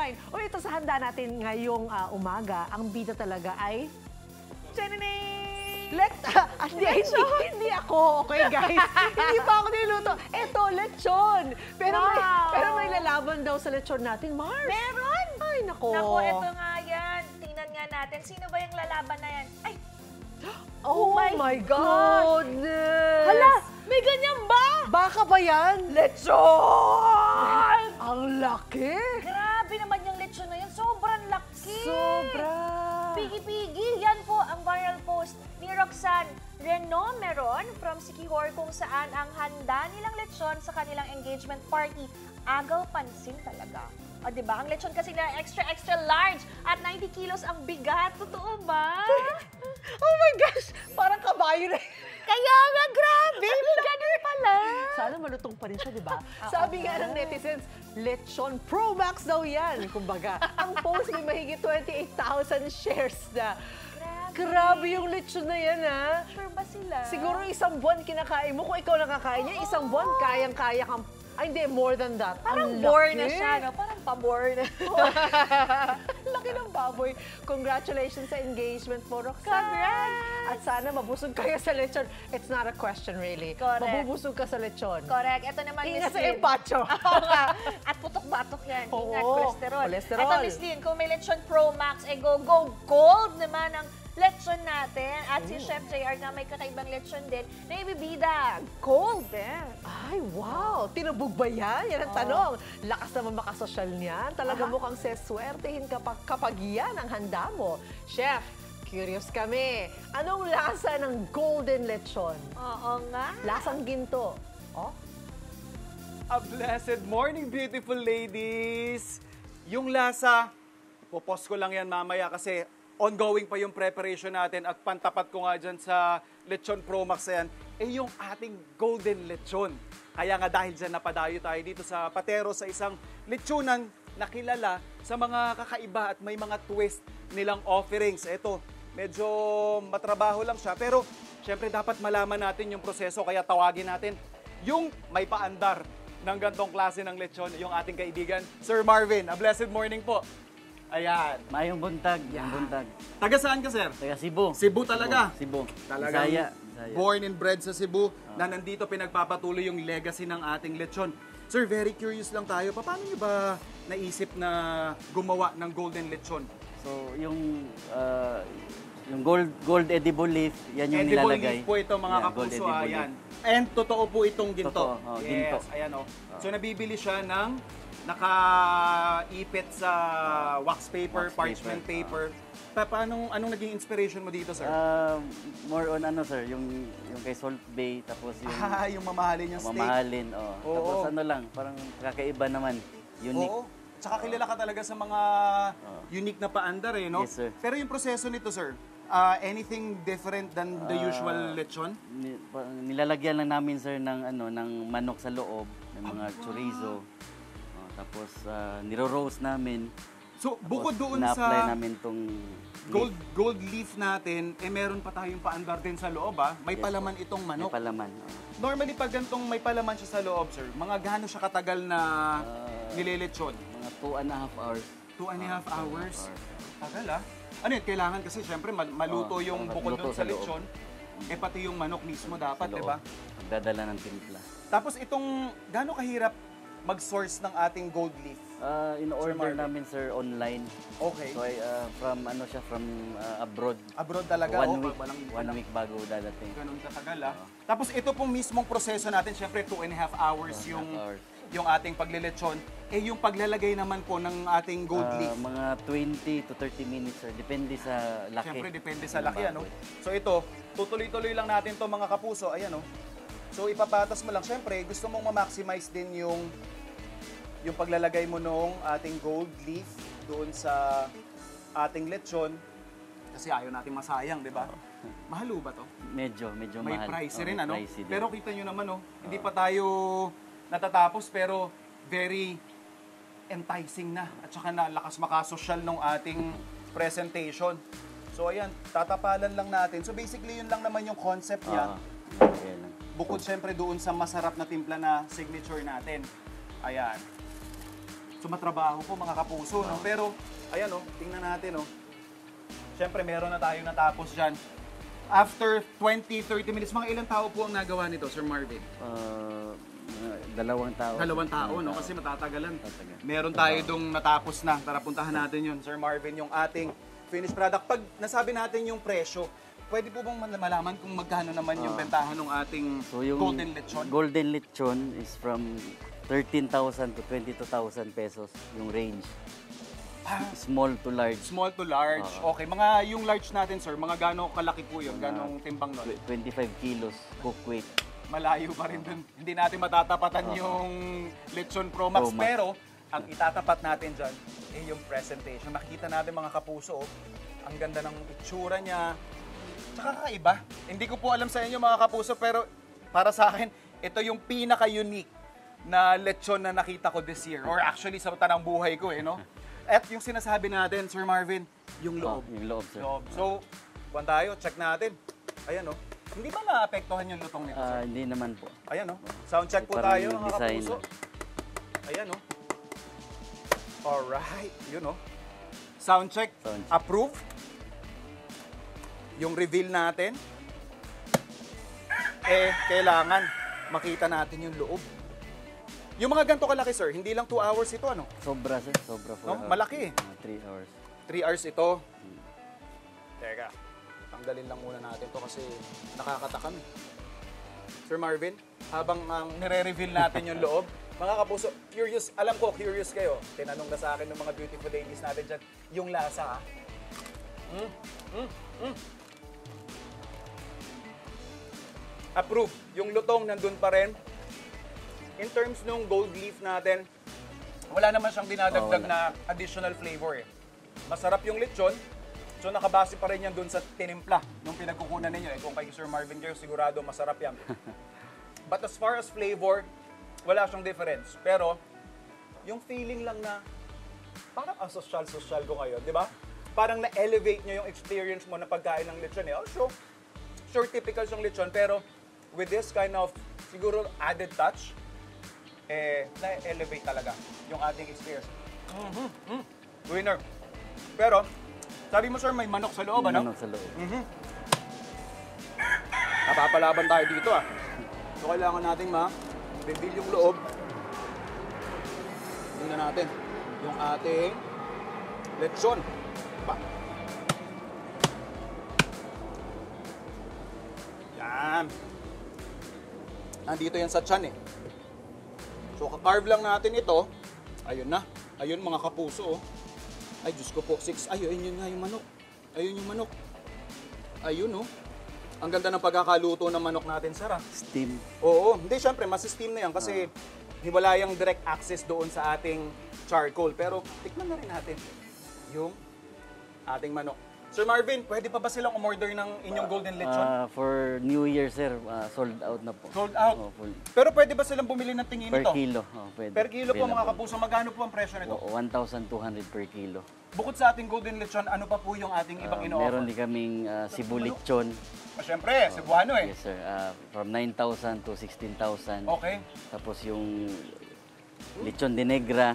9. O ito sa handa natin ngayong umaga, ang bida talaga ay... Hindi ako, okay guys? Hindi pa ako niluto. Ito, lechon. Pero may lalaban daw sa lechon natin, Mars. Meron? Ay, nako. Nako, ito nga yan. Tingnan nga natin. Sino ba yung lalaban na yan? Ay! Oh my goodness! Hala! May ganyan ba? Baka ba yan? Lechon! Ang laki! Grabe naman yung lechon na yan. Sobrang laki. Sobra! Pigi-pigi. Yan po ang viral post ni Roxanne Renomeron from Siquijor kung saan ang handa nilang lechon sa kanilang engagement party. Agaw pansin talaga. O, diba? Ang lechon kasi na extra large at 90 kilos ang bigat. Totoo ba? Oh my gosh! Parang kabayo na. Kaya nga, grabe! May ganun pala. Sana malutong pa rin siya, di ba? Sabi nga ng netizens, Lechon Pro Max daw yan. Kumbaga, ang post may mahigit 28,000 shares na. Grabe yung lechon na yan, ha? Sure ba sila? Siguro isang buwan kinakain mo. Kung ikaw nakakain niya, isang buwan, kayang-kaya kang... Ay, hindi, more than that. Parang bore na siya, no? Parang pa-bore na. Laki ng baboy. Congratulations sa engagement mo, Roxanne. Congrats! At sana mabusog kayo sa lechon. It's not a question, really. Correct. Mabubusog ka sa lechon. Correct. Ito naman, Ingat Miss sa Lynn. empacho. Oo nga. At putok-batok yan. Ingat, Oo, kolesterol. kolesterol. Ito, Miss Lynn, kung may Lechon Pro Max, go gold naman ang lechon natin. At si Chef JR na may kakaibang lechon din na ibibida. Gold din. Ay, wow! Tinubog ba yan? Yan ang tanong. Lakas naman makasosyal niyan. Talaga mukhang seswertehin kapag yan ang handa mo. Chef, curious kami. Anong lasa ng golden lechon? Oo nga. Lasang ginto. Oh? A blessed morning, beautiful ladies! Yung lasa, popost ko lang yan mamaya kasi ongoing pa yung preparation natin at pantapat ko nga dyan sa Lechon Pro Max na yan, yung ating golden lechon. Kaya nga dahil dyan napadayo tayo dito sa Patero sa isang lechonan na kilala sa mga kakaiba at may mga twist nilang offerings. Ito, medyo matrabaho lang siya pero syempre dapat malaman natin yung proseso kaya tawagin natin yung may paandar ng gantong klase ng lechon, yung ating kaibigan, Sir Marvin. A blessed morning po. Ayan. Mayong buntag, yung buntag. Taga saan ka, sir? Taga Cebu. Cebu talaga? Cebu. Talagang Bisaya. born and bred sa Cebu na nandito pinagpapatuloy yung legacy ng ating lechon. Sir, very curious lang tayo. Paano niyo ba naisip na gumawa ng golden lechon? So, yung gold edible leaf, yan yung Edible nilalagay. leaf po ito, mga Yan, gold kapuso. edible Ayan. leaf. And totoo po itong ginto. Totoo, Yes, ginto. ayan o. So, nabibili siya ng nakaipit sa wax paper, Wax parchment paper. Anong naging inspiration mo dito, sir? More on ano sir, yung kay Salt Bay, tapos yung Yung mamahalin yung steak. mamahalin. Oo. Tapos ano lang, parang kakaiba naman. Unique. Oo. Tsaka kilala ka talaga sa mga unique na paandar eh, no? Yes, sir. Pero yung proseso nito, sir, anything different than the usual lechon? Nilalagyan lang namin sir ng manok sa loob, ng mga chorizo. Tapos niro-roast namin. So, bukod doon na-apply sa namin tong gold leaf natin, meron pa tayong paandar din sa loob, May Yes, palaman itong may manok. palaman. Normally, pag gantong may palaman siya sa loob, sir, mga gaano siya katagal na nililechon? Mga 2.5 hours. 2.5 hours. Tagal, Ano yun? Kailangan kasi, syempre, maluto yung bukod doon sa loob. lechon. Pati yung manok mismo dapat, Sa di ba? loob. Magdadala ng timpla. Tapos itong, gaano kahirap mag-source ng ating gold leaf? In-order namin sir online. Okay. So from abroad. Abroad talaga? One week. Walang One week bago dadating. ganun katagal, Tapos ito pong mismong proseso natin, syempre 2.5 hours 2.5 hours. yung ating paglilechon. Yung paglalagay naman po ng ating gold leaf. Mga 20 to 30 minutes sir. Depende sa laki. Syempre depende sa ng laki, baboy. So ito, tutuloy-tuloy lang natin to mga kapuso. Ayan, So ipapatas mo lang. Syempre, gusto mong ma-maximize din yung paglalagay mo nung ating gold leaf doon sa ating lechon. Kasi ayaw natin masayang, di ba? Mahalo ba to? Medyo May mahal. pricey rin, may pricey din. Pero kita nyo naman, hindi pa tayo natatapos, pero very enticing na. At saka lakas makasosyal ng ating presentation. So ayan, tatapalan lang natin. So basically, yun lang naman yung concept niya. Okay lang. Bukod syempre doon sa masarap na timpla na signature natin. Ayan. sumatrabaho po mga kapuso. No? Pero, ayan o, tingnan natin o. Siyempre, meron na tayo natapos dyan. After 20-30 minutes, mga ilang tao po ang nagawa nito, Sir Marvin? Dalawang tao. Dalawang tao, no? Kasi matatagalan. Tatagal. Meron tayo dong natapos na. Tara, puntahan natin yun, Sir Marvin, yung ating finished product. Pag nasabi natin yung presyo, pwede po bang malaman kung magkano naman yung bentahan ng ating So yung golden lechon? Golden lechon is from 13,000 to 22,000 pesos yung range. Small to large. Small to large. Okay, mga yung large natin, sir, mga gano'ng kalaki po yun? Gano'ng timbang nun? 25 kilos cook weight. Malayo pa rin dun. Hindi natin matatapatan yung Lechon Pro Max. Pro Max. Pero, ang itatapat natin dyan, yung presentation. Nakikita natin mga kapuso, ang ganda ng itsura niya. Tsaka kakaiba. Hindi ko po alam sa inyo mga kapuso, pero para sa akin, ito yung pinaka-unique na lechon na nakita ko this year. Or actually, sa tanang buhay ko, no? At yung sinasabi natin, Sir Marvin, yung loob. Yung loob, sir. Loob. So, buwan tayo, check natin. Ayan, Hindi ba naapektuhan yung lutong nito, sir? Hindi naman po. Ayan, Sound check po Parang tayo, yung mga design. kapuso. Ayan, Alright, yun, Sound check. Sound check. Approve. Yung reveal natin. Kailangan makita natin yung loob. Yung mga ganito kalaki, sir, hindi lang 2 hours ito, Sobra, sir. Sobra 4 No? hours. Malaki. 3 hours. 3 hours ito. Teka, tanggalin lang muna natin to kasi nakakatakam. Sir Marvin, habang nire-reveal natin yung loob, mga kapuso, curious, alam ko, curious kayo. Tinanong na sa akin ng mga beautiful ladies natin dyan, yung lasa, Approve. Yung lutong nandun pa rin. In terms ng gold leaf natin, wala naman siyang dinadagdag na additional flavor. Masarap yung lechon, so nakabase pa rin yan dun sa tinimpla nung pinagkukunan ninyo. Kung kay Sir Marvin kayo, sigurado masarap yan. But as far as flavor, wala siyang difference. Pero, yung feeling lang na parang ang social ko ngayon, di ba? Parang na-elevate nyo yung experience mo na pagkain ng lechon. Sure, typical siyang lechon, pero with this kind of, siguro, added touch, na-elevate talaga yung ating experience. Winner. Pero, sabi mo, sir, may manok sa loob, ano? Manok sa loob. Napapalaban tayo dito, So, kailangan nating ma-reveal yung loob. Tingnan natin yung ating lechon. Yan. Nandito yan sa tiyan, So, kakarve lang natin ito. Ayun na. Ayun, mga kapuso, Ay, Diyos ko po. 6. Ayun, yun nga yung manok. Ayun yung manok. Ayun, Ang ganda ng pagkakaluto ng manok natin, sir, Steam. Oo. Hindi, syempre, mas steam na yan kasi hiwala yung direct access doon sa ating charcoal. Pero, tikman na rin natin yung ating manok. Sir Marvin, pwede pa ba silang umorder ng inyong golden lechon? For New Year, sir, sold out na po. Sold out? Full. Pero pwede ba silang bumili ng tingin Per nito? kilo. Pwede. Per kilo po, mga Available. kapuso. Magkano po ang presyo nito? 1,200 per kilo. Bukod sa ating golden lechon, ano pa po yung ating ibang ino-offer? Meron din kaming Cebu lechon. Siyempre, Cebuano Yes, sir. From 9,000 to 16,000. Okay. Tapos yung lechon de negra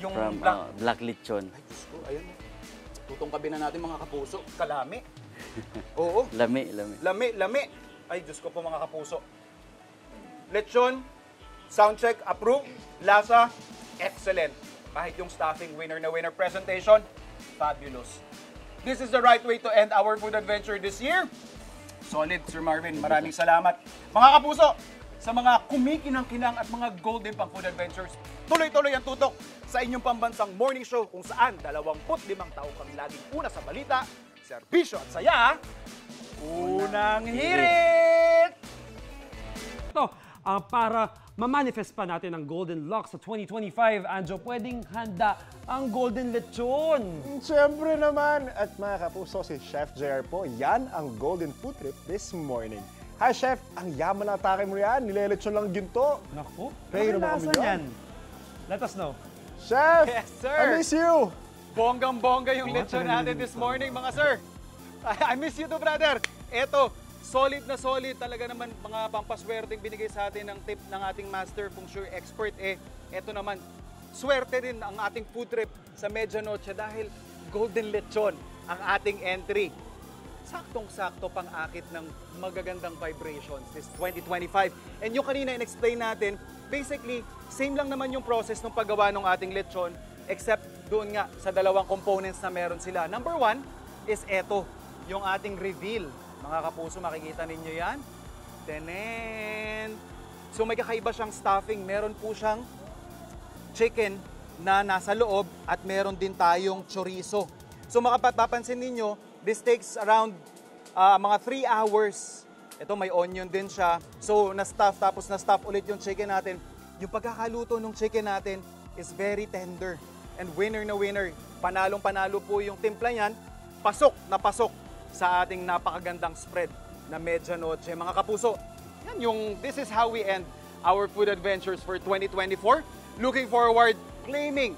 Yung from black. black lechon. Ay, Diyos ko, ayun. Tutungkabin na natin, mga kapuso. Kalami. Oo. Lami. Lami. Ay, Diyos ko po, mga kapuso. Lechon, soundcheck, approve. Lasa, excellent. Kahit yung stuffing, winner na winner. Presentation, fabulous. This is the right way to end our food adventure this year. Solid, Sir Marvin. Maraming salamat. Mga kapuso, sa mga kumikinang-kinang at mga golden pang food adventures, tuloy-tuloy ang tutok sa inyong pambansang morning show kung saan 25 taon kami laging una sa balita, serbisyo at saya, unang hirit! Ito, para ma-manifest pa natin ang Golden Lock sa 2025, Anjo, pwedeng handa ang Golden Lechon. Siyempre naman, at mga kapuso, si Chef JR po, yan ang Golden Food Trip this morning. Hi, Chef! Ang yaman na atake mo yan, nilelechon lang ginto. Naku, Pwede naman kami yan. Let us know. Chef! Yes, sir. I miss you! Bonggang-bongga yung lechon natin this morning, mga sir. I miss you too, brother. Eto, solid na solid. Talaga naman mga pampaswerteng binigay sa atin ng tip ng ating master feng shui expert. Eto naman, swerte din ang ating food trip sa Medianoche dahil Golden Lechon ang ating entry. Saktong-sakto pang akit ng magagandang vibrations this 2025. And yung kanina in-explain natin, basically, same lang naman yung process ng paggawa ng ating lechon except doon nga sa dalawang components na meron sila. Number 1 is eto, yung ating reveal. Mga kapuso, makikita ninyo yan. Tenen! So may kakaiba siyang stuffing. Meron po siyang chicken na nasa loob at meron din tayong chorizo. So makapapansin ninyo, this takes around mga 3 hours. Ito may onion din siya. So na-stuff tapos na-stuff ulit yung chicken natin. Yung pagkakaluto ng chicken natin is very tender. And winner na winner. Panalong-panalo po yung timpla niyan. Pasok na pasok sa ating napakagandang spread na Medianoche. Mga kapuso, yan yung this is how we end our food adventures for 2024. Looking forward, claiming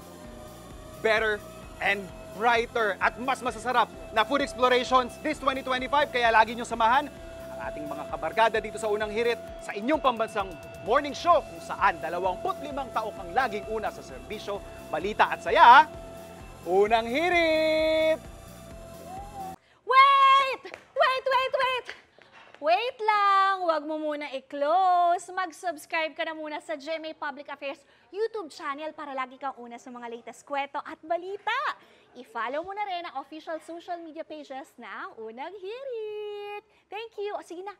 better and brighter at mas masasarap na food explorations this 2025. Kaya lagi nyo samahan ang ating mga kabarkada dito sa Unang Hirit sa inyong pambansang morning show kung saan 25 taok ang laging una sa serbisyo, balita at saya. Unang Hirit! Wait lang! Huwag mo muna i-close. Mag-subscribe ka na muna sa GMA Public Affairs YouTube channel para lagi kang una sa mga latest kwento at balita. I-follow mo na rin ang official social media pages ng Unang Hirit. Thank you. O sige na,